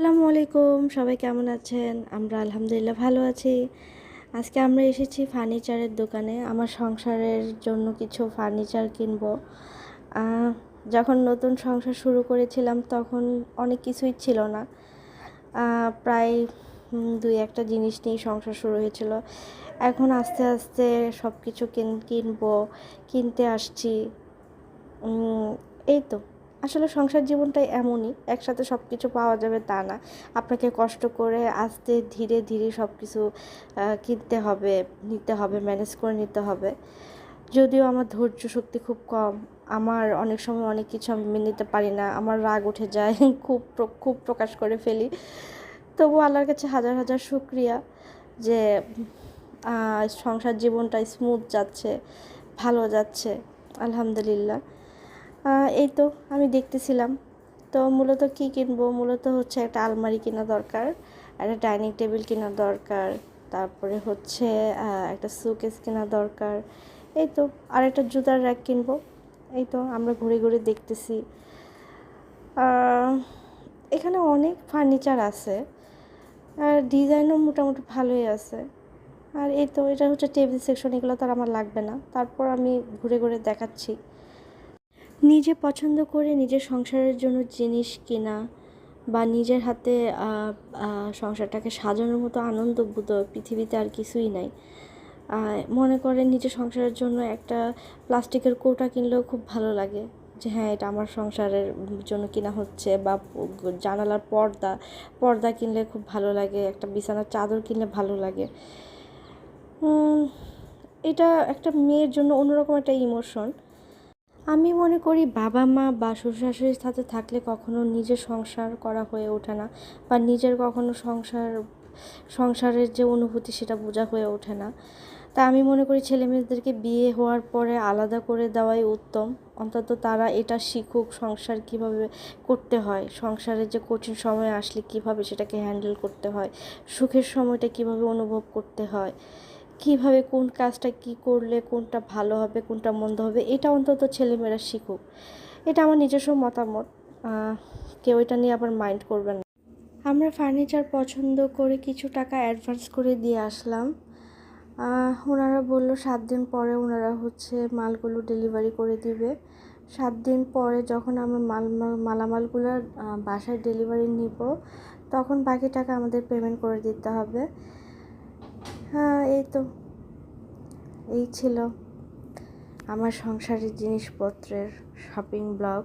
আসসালামু আলাইকুম, সবাই কেমন আছেন? আমরা আলহামদুলিল্লাহ ভালো আছি। আজকে আমরা এসেছি ফার্নিচারের দোকানে। আমার সংসারের জন্য কিছু ফার্নিচার কিনবো। আহ, যখন নতুন সংসার শুরু করেছিলাম তখন অনেক কিছুই ছিল না। প্রায় দুই একটা জিনিস নিয়েই সংসার শুরু হয়েছিল। এখন আস্তে আস্তে সব কিছু কিনবো, কিনতে আসছি। উম, এই তো আসলে সংসার জীবনটাই এমনই, একসাথে সব কিছু পাওয়া যাবে তা না। আপনাকে কষ্ট করে আস্তে ধীরে ধীরে সব কিছু কিনতে হবে, নিতে হবে, ম্যানেজ করে নিতে হবে। যদিও আমার ধৈর্য শক্তি খুব কম, আমার অনেক সময় অনেক কিছু আমি মেনে নিতে পারি না, আমার রাগ উঠে যায় খুব প্রকাশ করে ফেলি। তবু আল্লাহর কাছে হাজার হাজার শুকরিয়া যে সংসার জীবনটা স্মুথ যাচ্ছে, ভালো যাচ্ছে, আলহামদুলিল্লাহ। এই তো আমি দেখতেছিলাম। তো মূলত কি কিনবো, মূলত হচ্ছে একটা আলমারি কেনা দরকার, একটা ডাইনিং টেবিল কেনা দরকার, তারপরে হচ্ছে একটা সুকেস কেনা দরকার। এই তো আর একটা জুতার র্যাক কিনবো। এই তো আমরা ঘুরে ঘুরে দেখতেছি। এখানে অনেক ফার্নিচার আছে আর ডিজাইনও মোটামুটি ভালোই আছে। আর এই তো এটা হচ্ছে টেবিল সেকশন, এগুলো তো আর আমার লাগবে না, তারপর আমি ঘুরে ঘুরে দেখাচ্ছি। নিজে পছন্দ করে নিজের সংসারের জন্য জিনিস কেনা বা নিজের হাতে সংসারটাকে সাজানোর মতো আনন্দবোধ পৃথিবীতে আর কিছুই নাই। মনে করেন নিজের সংসারের জন্য একটা প্লাস্টিকের কৌটা কিনলেও খুব ভালো লাগে, যে হ্যাঁ এটা আমার সংসারের জন্য কিনা হচ্ছে। বা জানালার পর্দা পর্দা কিনলে খুব ভালো লাগে, একটা বিছানার চাদর কিনলে ভালো লাগে। এটা একটা মেয়ের জন্য অন্যরকম একটা ইমোশন। আমি মনে করি বাবা মা বা শ্বশুর শাশুড়ির সাথে থাকলে কখনো নিজের সংসার করা হয়ে ওঠে না, বা নিজের কখনো সংসারের যে অনুভূতি সেটা বোঝা হয়ে ওঠে না। তা আমি মনে করি ছেলে মেয়েদেরকে বিয়ে হওয়ার পরে আলাদা করে দেওয়াই উত্তম। অন্তত তারা এটা শিখুক সংসার কিভাবে করতে হয়, সংসারের যে কঠিন সময় আসলে কিভাবে সেটাকে হ্যান্ডেল করতে হয়, সুখের সময়টা কিভাবে অনুভব করতে হয়, কিভাবে কোন কাজটা কি করলে কোনটা ভালো হবে কোনটা মন্দ হবে, এটা অন্তত ছেলেমেয়েরা শিখুক। এটা আমার নিজস্ব মতামত। কেউ এটা নিয়ে আবার মাইন্ড করবেন না। আমরা ফার্নিচার পছন্দ করে কিছু টাকা অ্যাডভান্স করে দিয়ে আসলাম। ওনারা বললো 7 দিন পরে ওনারা হচ্ছে মালগুলো ডেলিভারি করে দিবে। 7 দিন পরে যখন আমরা মালামালগুলো বাসায় ডেলিভারি নিব, তখন বাকি টাকা আমাদের পেমেন্ট করে দিতে হবে। হ্যাঁ এই তো, এই ছিল আমার সংসারের জিনিসপত্রের শপিং ব্লগ।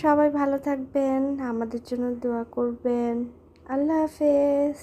সবাই ভালো থাকবেন, আমাদের জন্য দোয়া করবেন। আল্লাহ হাফেজ।